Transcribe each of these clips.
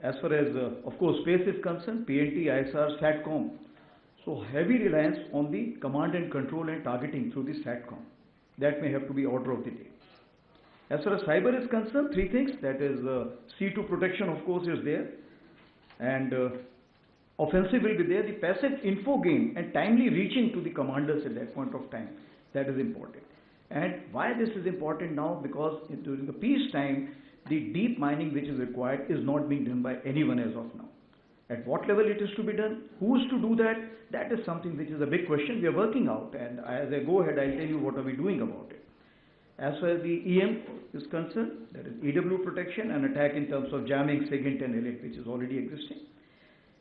As far as, of course, space is concerned, PNT, ISR, SATCOM. So heavy reliance on the command and control and targeting through the SATCOM. That may have to be order of the day. As far as cyber is concerned, three things. That is C2 protection, of course, is there. And offensive will be there. The passive info gain and timely reaching to the commanders at that point of time. That is important. And why this is important now? Because during the peace time, the deep mining which is required is not being done by anyone as of now. At what level it is to be done? Who is to do that? That is something which is a big question we are working out. And as I go ahead, I'll tell you what are we doing about it. As far as the EM is concerned, that is EW protection and attack in terms of jamming, SIGINT and elite, which is already existing.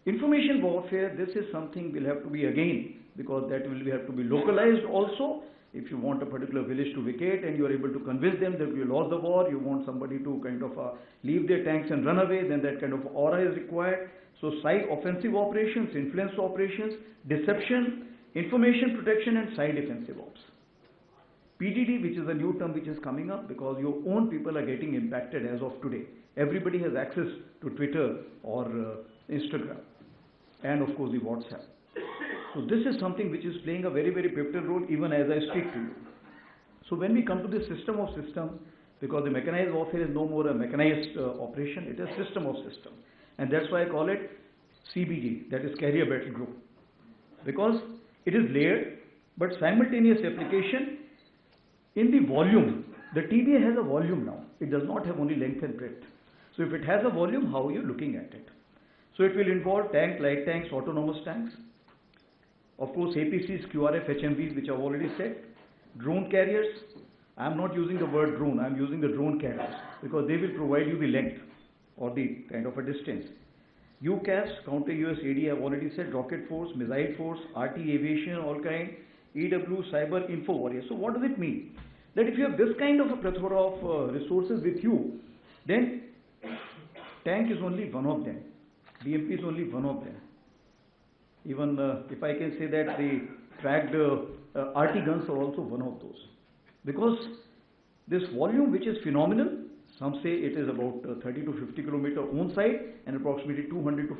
Information warfare, this is something will have to be again, because that will have to be localized also. If you want a particular village to vacate and you are able to convince them that you lost the war, you want somebody to kind of leave their tanks and run away, then that kind of aura is required. So side offensive operations, influence operations, deception, information protection and side defensive ops. PDD, which is a new term which is coming up because your own people are getting impacted as of today. Everybody has access to Twitter or Instagram and of course the WhatsApp. So this is something which is playing a very, very pivotal role even as I speak to you. So when we come to the system of systems, because the mechanized warfare is no more a mechanized operation, it is system of systems. And that's why I call it CBG, that is carrier battle group. Because it is layered, but simultaneous application in the volume. The TBA has a volume now. It does not have only length and breadth. So if it has a volume, how are you looking at it? So it will involve tank, light tanks, autonomous tanks. Of course, APCs, QRF, HMVs, which I've already said. Drone carriers. I'm not using the word drone. I'm using the drone carriers because they will provide you the length or the kind of a distance. UCAS, counter-US AD, I've already said. Rocket force, missile force, RT aviation, all kind. EW, cyber, info warrior. So what does it mean? That if you have this kind of a plethora of resources with you, then tank is only one of them. BMP is only one of them. Even if I can say that the tracked RT guns are also one of those. Because this volume which is phenomenal, some say it is about 30 to 50 kilometer on side and approximately 200 to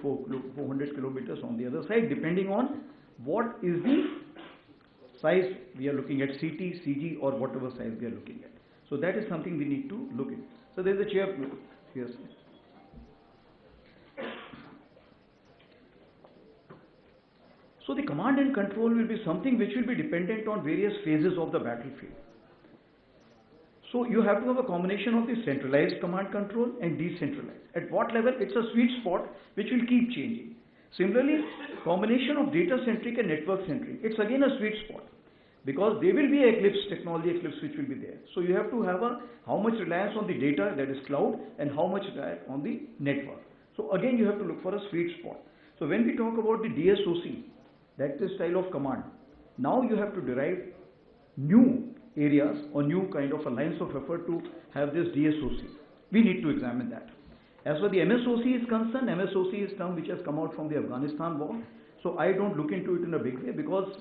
400 kilometers on the other side, depending on what is the size we are looking at, CT, CG or whatever size we are looking at. So that is something we need to look at. So there is a chair here. So the command and control will be something which will be dependent on various phases of the battlefield. So you have to have a combination of the centralized command control and decentralized. At what level? It's a sweet spot which will keep changing. Similarly, combination of data centric and network centric. It's again a sweet spot because there will be eclipse, technology eclipse which will be there. So you have to have how much reliance on the data, that is cloud, and how much reliance on the network. So again you have to look for a sweet spot. So when we talk about the DSOC, that's the style of command. Now you have to derive new areas or new kind of a lines of effort to have this DSOC. We need to examine that. As for the MSOC is concerned, MSOC is term which has come out from the Afghanistan war. So I don't look into it in a big way because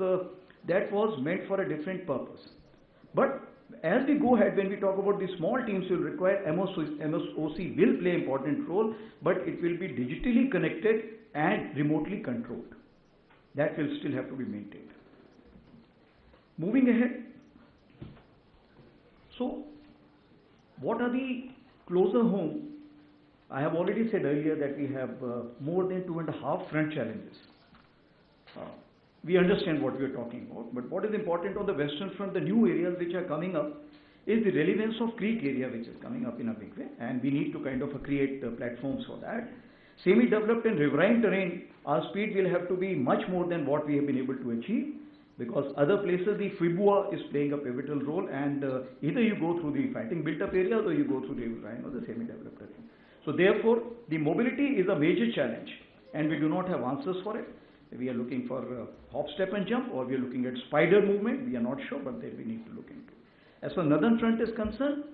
that was meant for a different purpose. But as we go ahead, when we talk about the small teams will require MSOC will play an important role, but it will be digitally connected and remotely controlled. That will still have to be maintained. Moving ahead. So, what are the closer home? I have already said earlier that we have more than 2.5 front challenges. We understand what we are talking about, but what is important on the Western Front, the new areas which are coming up, is the relevance of creek area which is coming up in a big way, and we need to kind of create platforms for that. Semi-developed and riverine terrain, our speed will have to be much more than what we have been able to achieve, because other places the FIBUA is playing a pivotal role, and either you go through the fighting built-up areas or you go through the riverine or the semi-developed terrain. So therefore, the mobility is a major challenge, and we do not have answers for it. We are looking for hop, step and jump, or we are looking at spider movement. We are not sure, but that we need to look into. As far as Northern Front is concerned,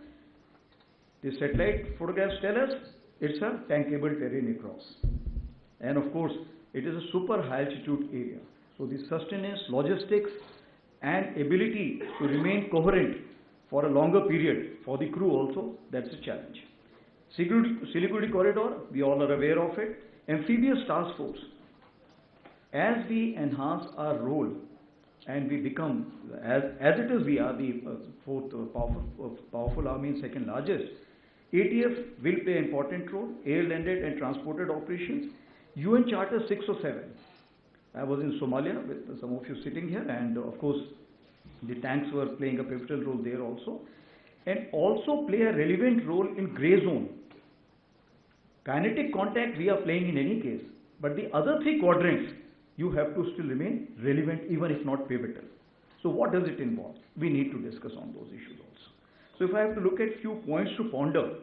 the satellite photographs tell us it's a tankable terrain across. And of course, it is a super high altitude area. So the sustenance, logistics and ability to remain coherent for a longer period for the crew also, that's a challenge. Siliguri corridor, we all are aware of it. Amphibious task force. As we enhance our role and we become, as it is, we are the fourth powerful army and second largest. ATF will play an important role, air-landed and transported operations. UN Charter 6 or 7. I was in Somalia with some of you sitting here, and of course the tanks were playing a pivotal role there also, and also play a relevant role in grey zone. Kinetic contact we are playing in any case, but the other three quadrants you have to still remain relevant even if not pivotal. So what does it involve? We need to discuss on those issues also. So if I have to look at few points to ponder,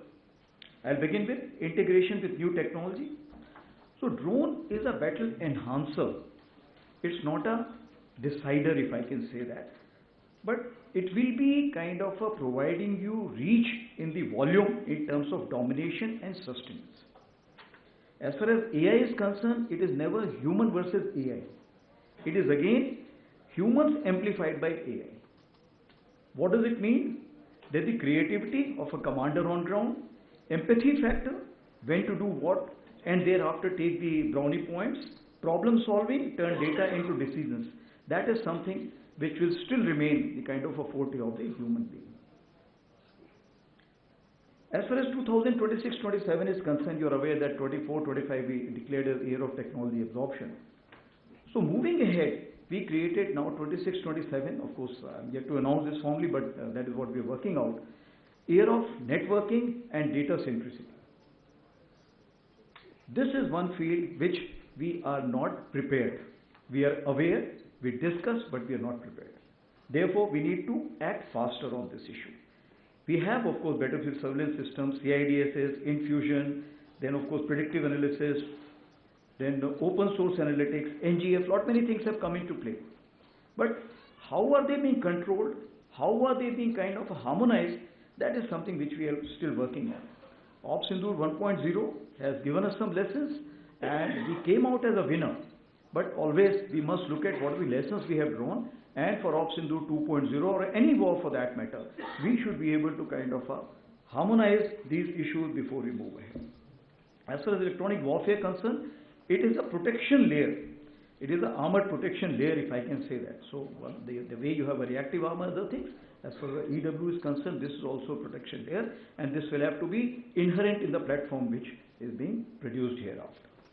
I'll begin with integration with new technology. So drone is a battle enhancer. It's not a decider, if I can say that, but it will be kind of providing you reach in the volume in terms of domination and sustenance. As far as AI is concerned, it is never human versus AI. It is again humans amplified by AI. What does it mean? That the creativity of a commander on ground, empathy factor, when to do what, and thereafter take the brownie points, problem solving, turn data into decisions. That is something which will still remain the kind of a forte of the human being. As far as 2026-27 is concerned, you are aware that 24-25 we declared as year of technology absorption. So moving ahead, we created now 26-27, of course, I'm yet to announce this formally, but that is what we are working out, year of networking and data centricity. This is one field which we are not prepared. We are aware, we discuss, but we are not prepared. Therefore, we need to act faster on this issue. We have, of course, battlefield surveillance systems, CIDSs, Infusion, then of course predictive analysis, then open source analytics, NGF, lot many things have come into play. But how are they being controlled? How are they being kind of harmonized? That is something which we are still working on. OpSindoor 1.0 has given us some lessons and we came out as a winner. But always we must look at what are the lessons we have drawn, and for OpSindoor 2.0 or any war for that matter, we should be able to kind of harmonize these issues before we move ahead. As far as electronic warfare concerned, it is a protection layer. It is an armored protection layer, if I can say that. So the way you have a reactive armor and other things, as far as the EW is concerned, this is also a protection layer, and this will have to be inherent in the platform which is being produced hereafter.